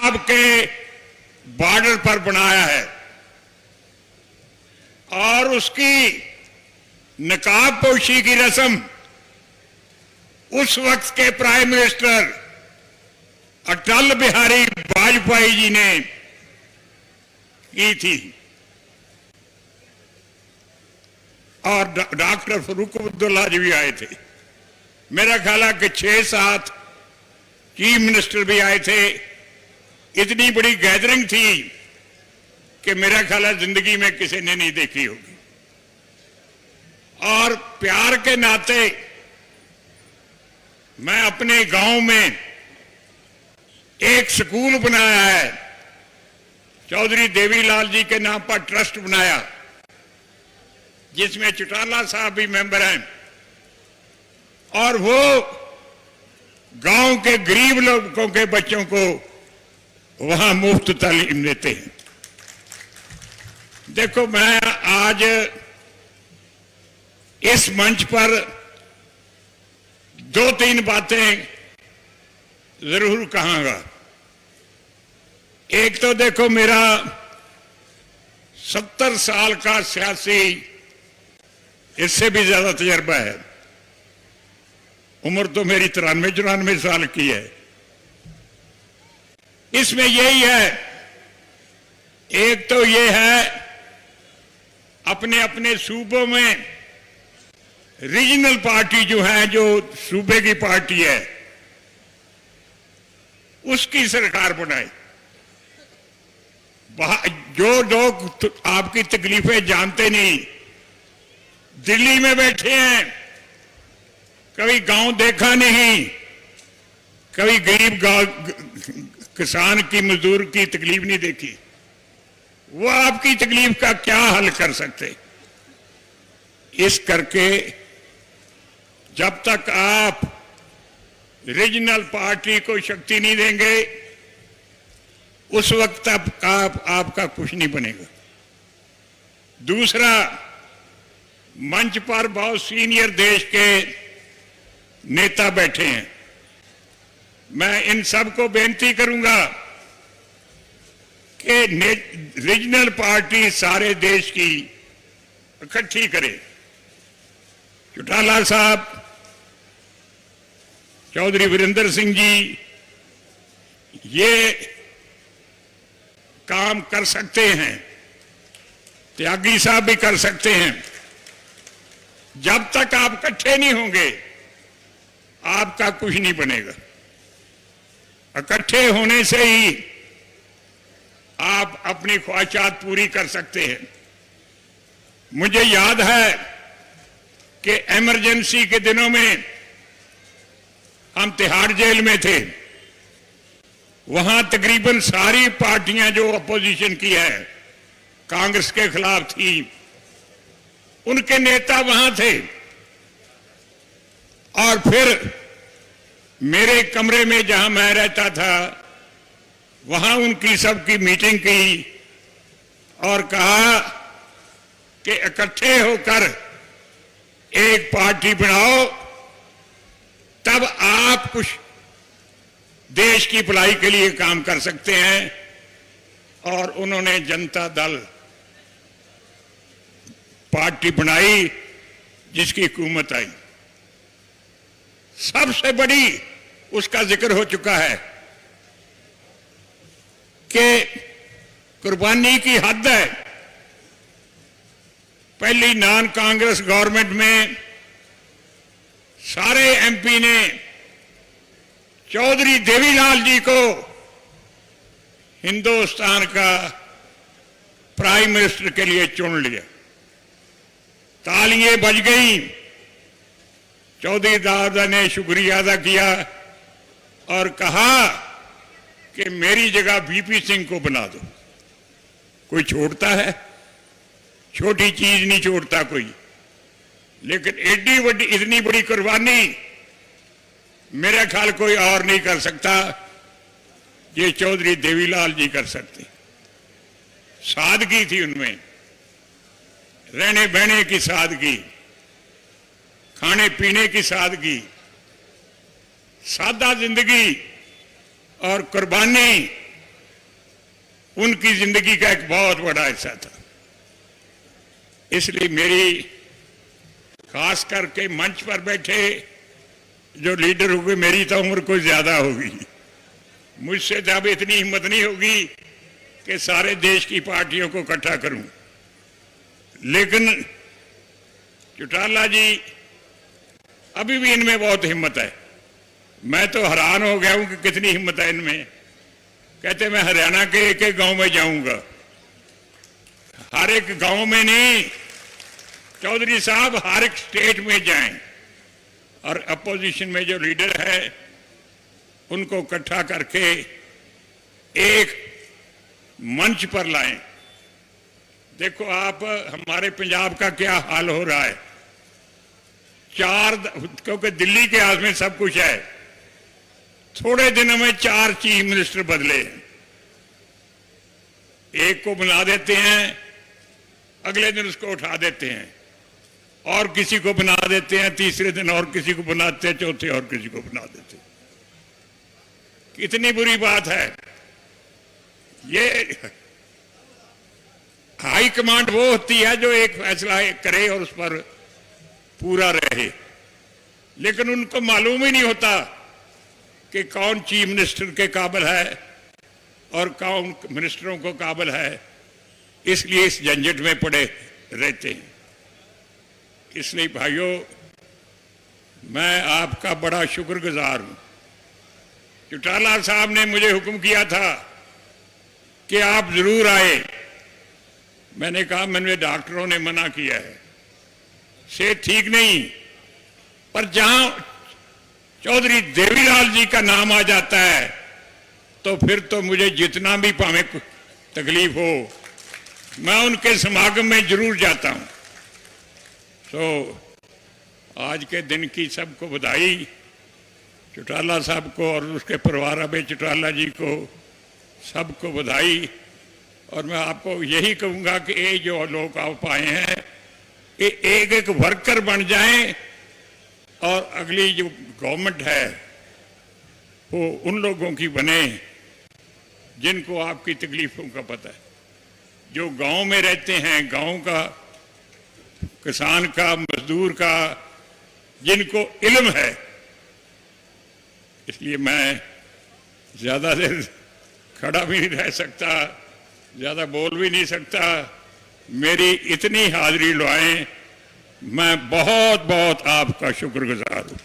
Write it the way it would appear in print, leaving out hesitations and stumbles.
पंजाब के बॉर्डर पर बनाया है और उसकी नकाब पोशी की रस्म उस वक्त के प्राइम मिनिस्टर अटल बिहारी वाजपेयी जी ने की थी और डॉक्टर फरूक अब्दुल्ला जी भी आए थे। मेरा ख्याल है कि 6-7 चीफ मिनिस्टर भी आए थे। इतनी बड़ी गैदरिंग थी कि मेरा ख्याल है जिंदगी में किसी ने नहीं देखी होगी। और प्यार के नाते मैं अपने गांव में एक स्कूल बनाया है, चौधरी देवीलाल जी के नाम पर ट्रस्ट बनाया, जिसमें चौटाला साहब भी मेंबर हैं और वो गांव के गरीब लोगों के बच्चों को वहां मुफ्त तालीम देते हैं। देखो, मैं आज इस मंच पर 2-3 बातें जरूर कहूंगा। एक तो देखो, मेरा 70 साल का सियासी, इससे भी ज्यादा तजर्बा है। उम्र तो मेरी 93-94 साल की है। इसमें यही है, एक तो ये है अपने अपने सूबों में रीजनल पार्टी जो है, जो सूबे की पार्टी है, उसकी सरकार बनाए। जो लोग आपकी तकलीफें जानते नहीं, दिल्ली में बैठे हैं, कभी गांव देखा नहीं, कभी गरीब किसान की, मजदूर की तकलीफ नहीं देखी, वो आपकी तकलीफ का क्या हल कर सकते? इस करके जब तक आप रीजनल पार्टी को शक्ति नहीं देंगे, उस वक्त तक आपका कुछ नहीं बनेगा। दूसरा, मंच पर बहुत सीनियर देश के नेता बैठे हैं। मैं इन सबको बेनती करूंगा कि रीजनल पार्टी सारे देश की इकट्ठी करे। चौटाला साहब, चौधरी वीरेंद्र सिंह जी ये काम कर सकते हैं, त्यागी साहब भी कर सकते हैं। जब तक आप इकट्ठे नहीं होंगे, आपका कुछ नहीं बनेगा। इकट्ठे होने से ही आप अपनी ख्वाहिशात पूरी कर सकते हैं। मुझे याद है कि इमरजेंसी के दिनों में हम तिहाड़ जेल में थे। वहां तकरीबन सारी पार्टियां जो अपोजिशन की है, कांग्रेस के खिलाफ थी, उनके नेता वहां थे। और फिर मेरे कमरे में जहां मैं रहता था, वहां उनकी सबकी मीटिंग की और कहा कि इकट्ठे होकर एक पार्टी बनाओ, तब आप कुछ देश की भलाई के लिए काम कर सकते हैं। और उन्होंने जनता दल पार्टी बनाई, जिसकी हुकूमत आई। सबसे बड़ी उसका जिक्र हो चुका है कि कुर्बानी की हद है। पहली नॉन कांग्रेस गवर्नमेंट में सारे एमपी ने चौधरी देवीलाल जी को हिंदुस्तान का प्राइम मिनिस्टर के लिए चुन लिया। तालियां बज गई। चौधरी दादा ने शुक्रिया अदा किया और कहा कि मेरी जगह वीपी सिंह को बना दो। कोई छोड़ता है? छोटी चीज नहीं छोड़ता कोई। लेकिन एडी बड़ी, इतनी बड़ी कुर्बानी मेरा ख्याल कोई और नहीं कर सकता, ये चौधरी देवीलाल जी कर सकते। सादगी थी उनमें, रहने बहने की सादगी, खाने पीने की सादगी, सादा जिंदगी और कुर्बानी उनकी जिंदगी का एक बहुत बड़ा हिस्सा था। इसलिए मेरी खास करके मंच पर बैठे जो लीडर होंगे, मेरी तो उम्र कुछ ज्यादा होगी, मुझसे तो अब इतनी हिम्मत नहीं होगी कि सारे देश की पार्टियों को इकट्ठा करूं। लेकिन चौटाला जी, अभी भी इनमें बहुत हिम्मत है। मैं तो हैरान हो गया हूं कि कितनी हिम्मत है इनमें। कहते मैं हरियाणा के एक एक गांव में जाऊंगा। हर एक गांव में नहीं चौधरी साहब, हर एक स्टेट में जाएं और अपोजिशन में जो लीडर है उनको इकट्ठा करके एक मंच पर लाएं। देखो आप, हमारे पंजाब का क्या हाल हो रहा है। क्योंकि दिल्ली के हाथ में सब कुछ है, थोड़े दिनों में 4 चीफ मिनिस्टर बदले। एक को बना देते हैं, अगले दिन उसको उठा देते हैं, और किसी को बना देते हैं, तीसरे दिन और किसी को बनाते हैं, चौथे और किसी को बना देते हैं। कितनी बुरी बात है ये। हाई कमांड वो होती है जो एक फैसला करे और उस पर पूरा रहे, लेकिन उनको मालूम ही नहीं होता कि कौन चीफ मिनिस्टर के काबिल है और कौन मिनिस्टरों को काबिल है। इसलिए इस झंझट में पड़े रहते हैं। इसलिए भाइयों, मैं आपका बड़ा शुक्रगुजार हूं। चौटाला साहब ने मुझे हुक्म किया था कि आप जरूर आए। मैंने कहा मैंने डॉक्टरों ने मना किया है, सेहत ठीक नहीं, पर जहां चौधरी देवीलाल जी का नाम आ जाता है तो फिर तो मुझे जितना भी भावे तकलीफ हो, मैं उनके समागम में जरूर जाता हूं। तो आज के दिन की सबको बधाई, चौटाला साहब को और उसके परिवार अबे चौटाला जी को सबको बधाई। और मैं आपको यही कहूंगा कि ये जो लोग आप आए हैं, ये एक एक वर्कर बन जाएं और अगली जो गवर्नमेंट है वो उन लोगों की बने जिनको आपकी तकलीफों का पता है, जो गांव में रहते हैं, गांव का, किसान का, मजदूर का, जिनको इल्म है। इसलिए मैं ज्यादा देर खड़ा भी नहीं रह सकता, ज्यादा बोल भी नहीं सकता। मेरी इतनी हाजिरी लुआएं, मैं बहुत बहुत आपका शुक्रगुजार हूं।